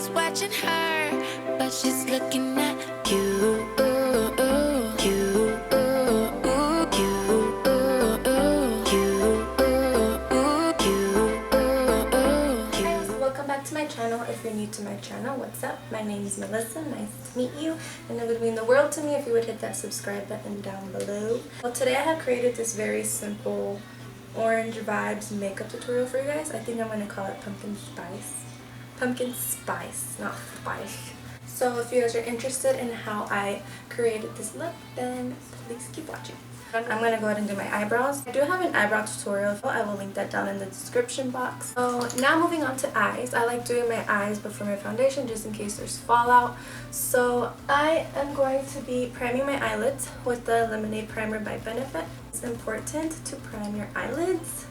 Everyone's watching her, but she's looking at you. Welcome back to my channel. If you're new to my channel, what's up? My name is Melissa. Nice to meet you, and it would mean the world to me if you would hit that subscribe button down below. Well, today I have created this very simple orange vibes makeup tutorial for you guys. I think I'm going to call it pumpkin spice. Pumpkin spice, not spice. So if you guys are interested in how I created this look, then please keep watching. I'm going to go ahead and do my eyebrows. I do have an eyebrow tutorial. I will link that down in the description box. So now moving on to eyes. I like doing my eyes before my foundation just in case there's fallout. So I am going to be priming my eyelids with the Lemonade Primer by Benefit. It's important to prime your eyelids.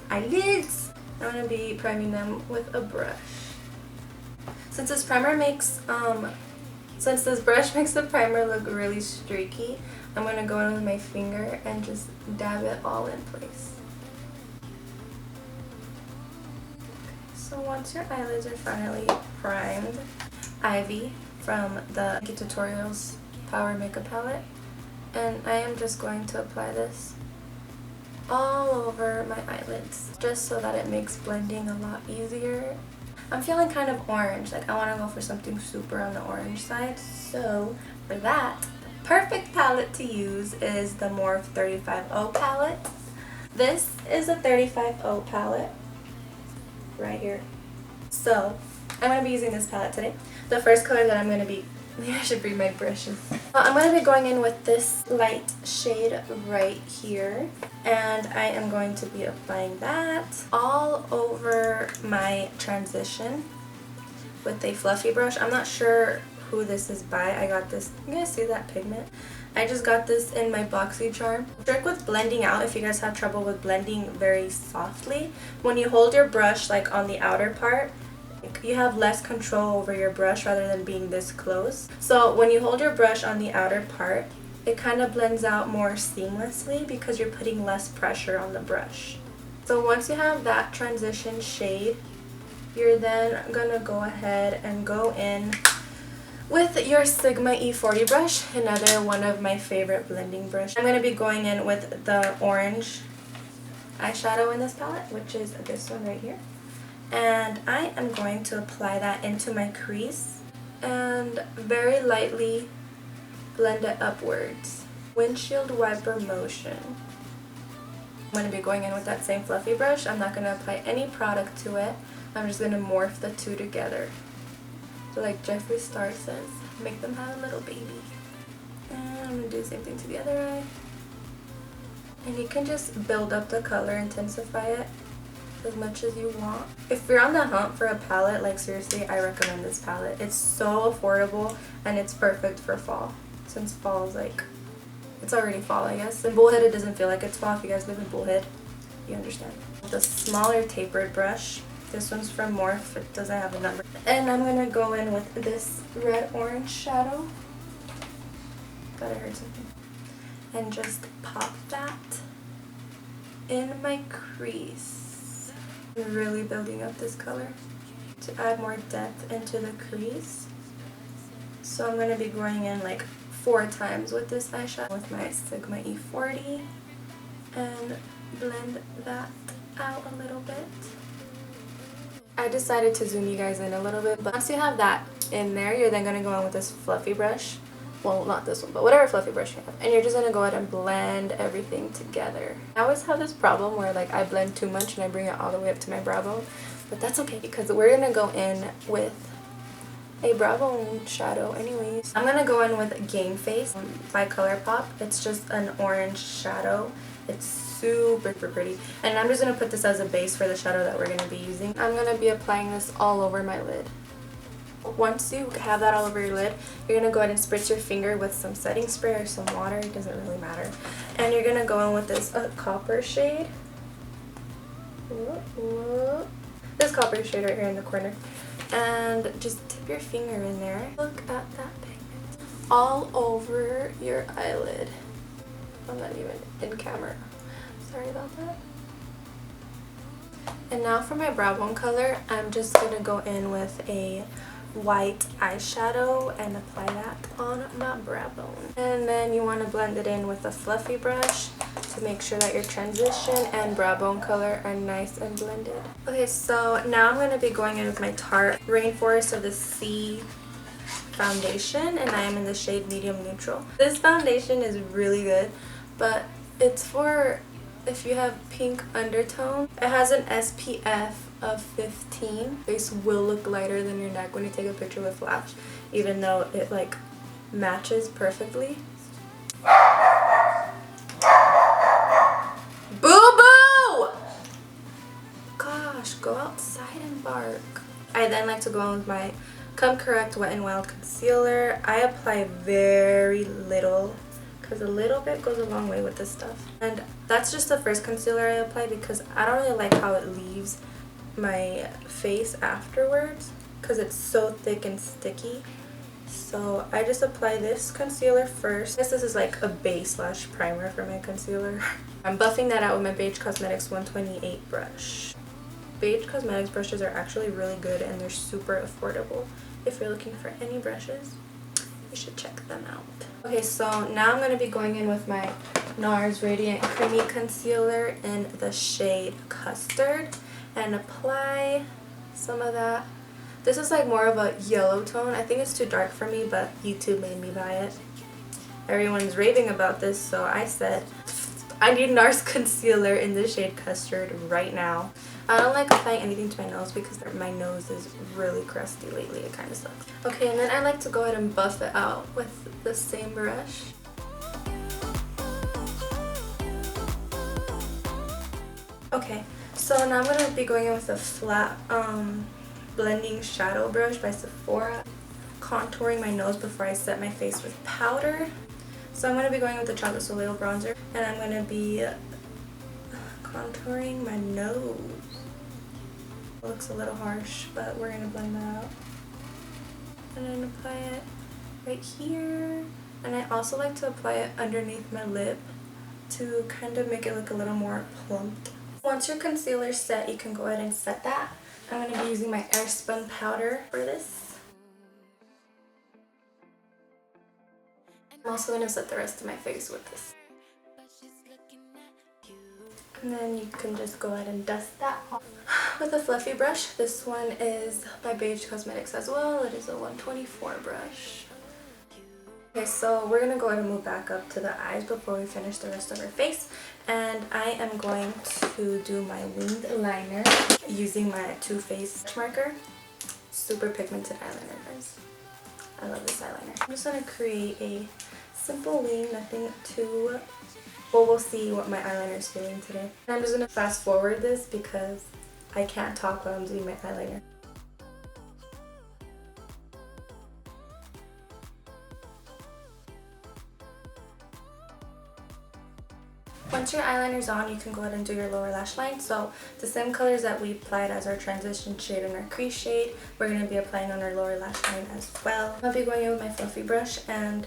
I'm going to be priming them with a brush. Since this brush makes the primer look really streaky, I'm going to go in with my finger and just dab it all in place. So once your eyelids are finally primed, Ivy from the Nikkie Tutorials Power Makeup Palette, and I am just going to apply this all over my eyelids just so that it makes blending a lot easier. I'm feeling kind of orange, like I want to go for something super on the orange side, so for that, the perfect palette to use is the Morphe 35O palette. This is a 35O palette right here. So I'm going to be using this palette today. The first color that I'm going to be, maybe I should bring my brushes. I'm going to be going in with this light shade right here, and I am going to be applying that all over my transition with a fluffy brush. I'm not sure who this is by. I got this, you guys see that pigment? I just got this in my BoxyCharm. Trick with blending out, if you guys have trouble with blending very softly, when you hold your brush like on the outer part, you have less control over your brush rather than being this close. So when you hold your brush on the outer part, it kind of blends out more seamlessly because you're putting less pressure on the brush. So once you have that transition shade, you're then gonna go ahead and go in with your Sigma E40 brush, another one of my favorite blending brushes. I'm gonna be going in with the orange eyeshadow in this palette, which is this one right here. And I am going to apply that into my crease and very lightly blend it upwards. Windshield wiper motion. I'm going to be going in with that same fluffy brush. I'm not going to apply any product to it. I'm just going to morph the two together. So like Jeffree Star says, make them have a little baby. And I'm going to do the same thing to the other eye. And you can just build up the color, intensify it as much as you want. If you're on the hunt for a palette, like seriously, I recommend this palette. It's so affordable and it's perfect for fall. Since fall is like, it's already fall I guess. In Bullhead it doesn't feel like it's fall. If you guys live in Bullhead, you understand. The smaller tapered brush, this one's from Morphe, it doesn't have a number. And I'm gonna go in with this red orange shadow. Thought I heard something. And just pop that in my crease. I'm really building up this color to add more depth into the crease. So I'm going to be going in like 4 times with this eyeshadow with my Sigma E40 and blend that out a little bit. I decided to zoom you guys in a little bit, but once you have that in there, you're then going to go in with this fluffy brush. Well, not this one, but whatever fluffy brush you have. And you're just going to go ahead and blend everything together. I always have this problem where like I blend too much and I bring it all the way up to my brow bone. But that's okay because we're going to go in with a brow bone shadow anyways. I'm going to go in with Game Face by Colourpop. It's just an orange shadow. It's super pretty. And I'm just going to put this as a base for the shadow that we're going to be using. I'm going to be applying this all over my lid. Once you have that all over your lid, you're going to go ahead and spritz your finger with some setting spray or some water, it doesn't really matter. And you're going to go in with this copper shade. This copper shade right here in the corner. And just dip your finger in there. Look at that pigment all over your eyelid. I'm not even in camera. Sorry about that. And now for my brow bone color, I'm just going to go in with a white eyeshadow and apply that on my brow bone. And then you want to blend it in with a fluffy brush to make sure that your transition and brow bone color are nice and blended. Okay, so now I'm going to be going in with my Tarte Rainforest of the Sea foundation, and I am in the shade medium neutral. This foundation is really good, but it's for if you have pink undertone. It has an SPF of 15. Face will look lighter than your neck when you take a picture with flash, even though it like matches perfectly. Boo boo! Gosh, go outside and bark. I then like to go in with my Come Correct Wet n Wild concealer. I apply very little because a little bit goes a long way with this stuff. And that's just the first concealer I apply because I don't really like how it leaves my face afterwards because it's so thick and sticky. So I just apply this concealer first. This is like a base lash primer for my concealer. I'm buffing that out with my Beige Cosmetics 128 brush. Beige Cosmetics brushes are actually really good and they're super affordable. If you're looking for any brushes, you should check them out. Okay, so now I'm going to be going in with my Nars Radiant Creamy Concealer in the shade Custard and apply some of that. This is like more of a yellow tone. I think it's too dark for me, but YouTube made me buy it. Everyone's raving about this, so I said I need Nars concealer in the shade Custard right now. I don't like applying anything to my nose because my nose is really crusty lately. It kind of sucks. Okay, and then I like to go ahead and buff it out with the same brush. Okay, so now I'm going to be going in with a flat blending shadow brush by Sephora, contouring my nose before I set my face with powder. So I'm going to be going with the Chocolate Soleil bronzer, and I'm going to be contouring my nose. It looks a little harsh, but we're going to blend that out. And then apply it right here. And I also like to apply it underneath my lip to kind of make it look a little more plump. Once your concealer's set, you can go ahead and set that. I'm going to be using my airspun powder for this. I'm also going to set the rest of my face with this. And then you can just go ahead and dust that off with a fluffy brush. This one is by Beige Cosmetics as well. It is a 124 brush. Okay, so we're going to go ahead and move back up to the eyes before we finish the rest of our face. And I am going to do my winged liner using my Too Faced marker. Super pigmented eyeliner, guys. I love this eyeliner. I'm just going to create a simple wing, nothing too... Well, we'll see what my eyeliner is doing today. And I'm just going to fast forward this because I can't talk while I'm doing my eyeliner. Once your eyeliner's on, you can go ahead and do your lower lash line. So the same colors that we applied as our transition shade and our crease shade, we're going to be applying on our lower lash line as well. I'll be going in with my fluffy brush and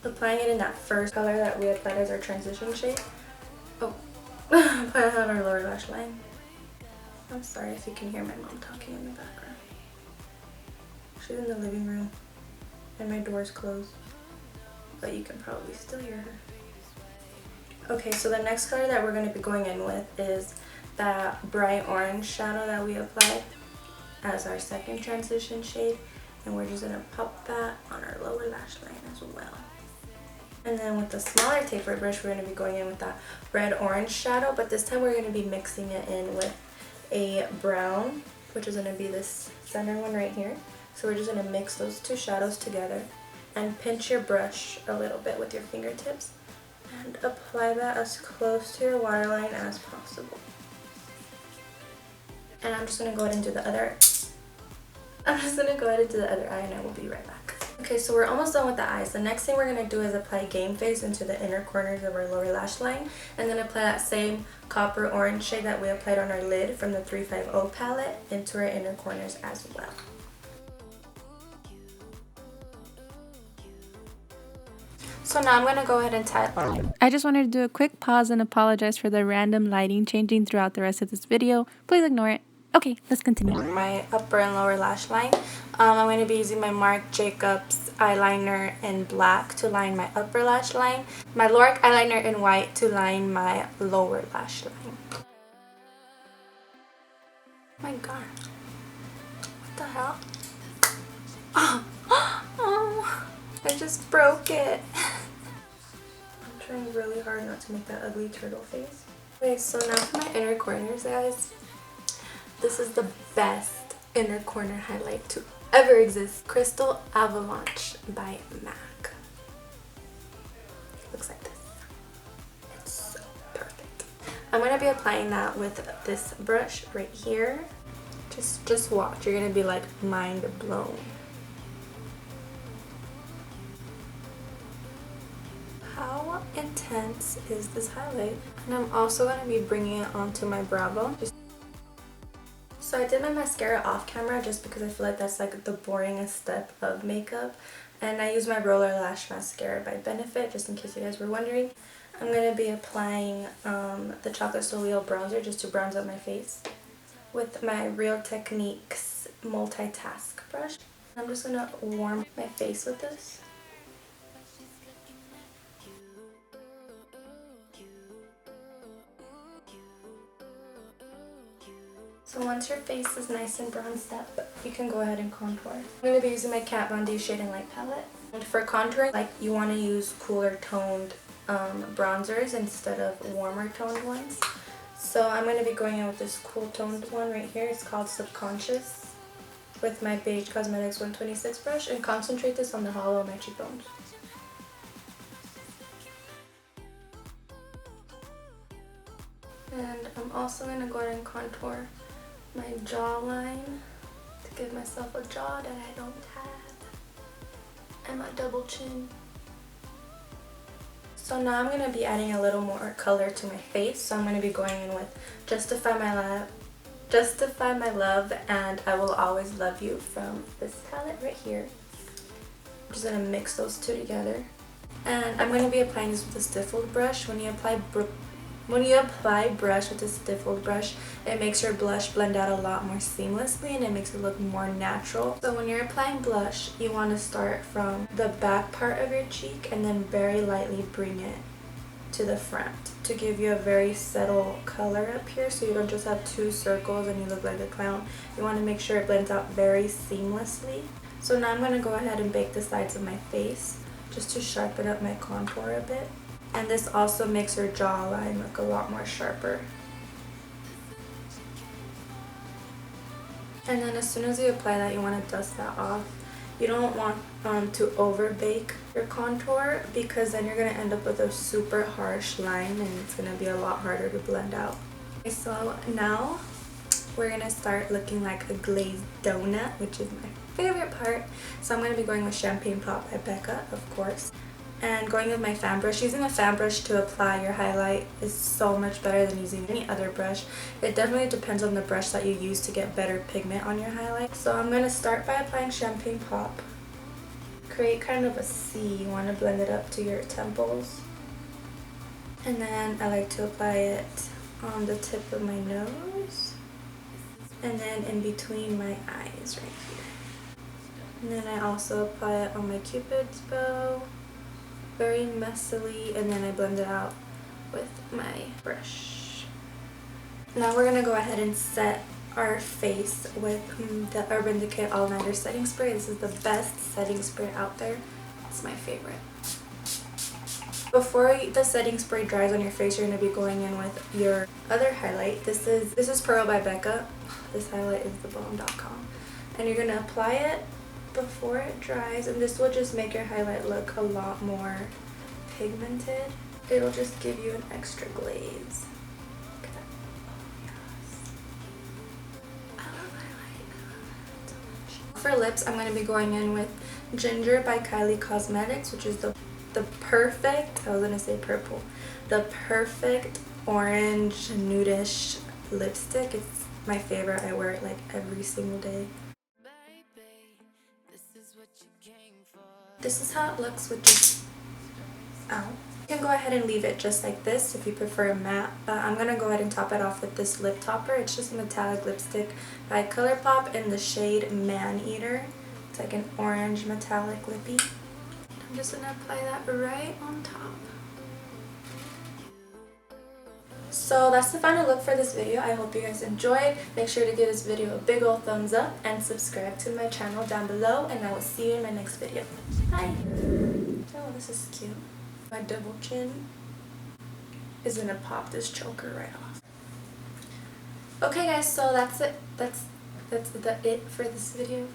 applying it in that first color that we applied as our transition shade. Oh, apply it on our lower lash line. I'm sorry if you can hear my mom talking in the background. She's in the living room and my door's closed, but you can probably still hear her. Okay, so the next color that we're going to be going in with is that bright orange shadow that we applied as our second transition shade, and we're just going to pop that on our lower lash line as well. And then with the smaller tapered brush, we're going to be going in with that red-orange shadow, but this time we're going to be mixing it in with a brown, which is going to be this center one right here. So we're just going to mix those two shadows together and pinch your brush a little bit with your fingertips and apply that as close to your waterline as possible. And I'm just going to go ahead and do the other eye, and I will be right back. Okay, so we're almost done with the eyes. The next thing we're going to do is apply Game Face into the inner corners of our lower lash line, and then apply that same copper orange shade that we applied on our lid from the 350 palette into our inner corners as well. So now I'm gonna go ahead and tie. I just wanted to do a quick pause and apologize for the random lighting changing throughout the rest of this video. Please ignore it. Okay, let's continue. My upper and lower lash line. I'm going to be using my Marc Jacobs eyeliner in black to line my upper lash line. My Lorac eyeliner in white to line my lower lash line. Oh my god. What the hell? Oh, I just broke it. I'm trying really hard not to make that ugly turtle face. Okay, so now for my inner corners, guys. This is the best inner corner highlight to ever exist. Crystal Avalanche by MAC. Looks like this. It's so perfect. I'm going to be applying that with this brush right here. Just watch. You're going to be like mind blown. How intense is this highlight? And I'm also going to be bringing it onto my brow bone. So I did my mascara off camera just because I feel like that's like the boringest step of makeup. And I use my roller lash mascara by Benefit, just in case you guys were wondering. I'm going to be applying the Chocolate Soleil bronzer just to bronze up my face with my Real Techniques multitask brush. I'm just going to warm my face with this. So once your face is nice and bronzed up, you can go ahead and contour. I'm going to be using my Kat Von D Shade and Light palette. And for contouring, like, you want to use cooler toned bronzers instead of warmer toned ones. So I'm going to be going in with this cool toned one right here. It's called Subconscious, with my Beige Cosmetics 126 brush, and concentrate this on the hollow of my cheekbones. And I'm also going to go ahead and contour my jawline to give myself a jaw that I don't have, and my double chin. So now I'm going to be adding a little more color to my face. So I'm going to be going in with Justify My Love and I Will Always Love You from this palette right here. I'm just going to mix those two together. And I'm going to be applying this with a stiffled brush. When you apply brush with a stiffled brush, it makes your blush blend out a lot more seamlessly and it makes it look more natural. So when you're applying blush, you want to start from the back part of your cheek and then very lightly bring it to the front to give you a very subtle color up here, so you don't just have two circles and you look like a clown. You want to make sure it blends out very seamlessly. So now I'm going to go ahead and bake the sides of my face just to sharpen up my contour a bit. And this also makes your jawline look a lot more sharper. And then as soon as you apply that, you want to dust that off. You don't want to over bake your contour, because then you're going to end up with a super harsh line and it's going to be a lot harder to blend out. Okay, so now we're going to start looking like a glazed donut, which is my favorite part. So I'm going to be going with Champagne Pop by Becca, of course. And going with my fan brush. Using a fan brush to apply your highlight is so much better than using any other brush. It definitely depends on the brush that you use to get better pigment on your highlight. So I'm going to start by applying Champagne Pop. Create kind of a C. You want to blend it up to your temples. And then I like to apply it on the tip of my nose. And then in between my eyes right here. And then I also apply it on my Cupid's bow. Very messily, and then I blend it out with my brush. Now we're going to go ahead and set our face with the Urban Decay All Nighter setting spray. This is the best setting spray out there. It's my favorite. Before the setting spray dries on your face, you're going to be going in with your other highlight. This is Pearl by Becca. This highlight is thebomb.com. And you're going to apply it before it dries, and this will just make your highlight look a lot more pigmented. It'll just give you an extra glaze. Look at that. Oh, yes. I love highlight. So much. For lips, I'm going to be going in with Ginger by Kylie Cosmetics, which is the perfect, I was going to say purple, the perfect orange nudish lipstick. It's my favorite. I wear it like every single day. This is how it looks with just out. You can go ahead and leave it just like this if you prefer matte. I'm going to go ahead and top it off with this lip topper. It's just a metallic lipstick by Colourpop in the shade Man Eater. It's like an orange metallic lippie. I'm just going to apply that right on top. So that's the final look for this video. I hope you guys enjoyed. Make sure to give this video a big old thumbs up and subscribe to my channel down below, and I will see you in my next video. Bye! Oh, this is cute. My double chin is gonna pop this choker right off. Okay guys, so that's it. That's it for this video.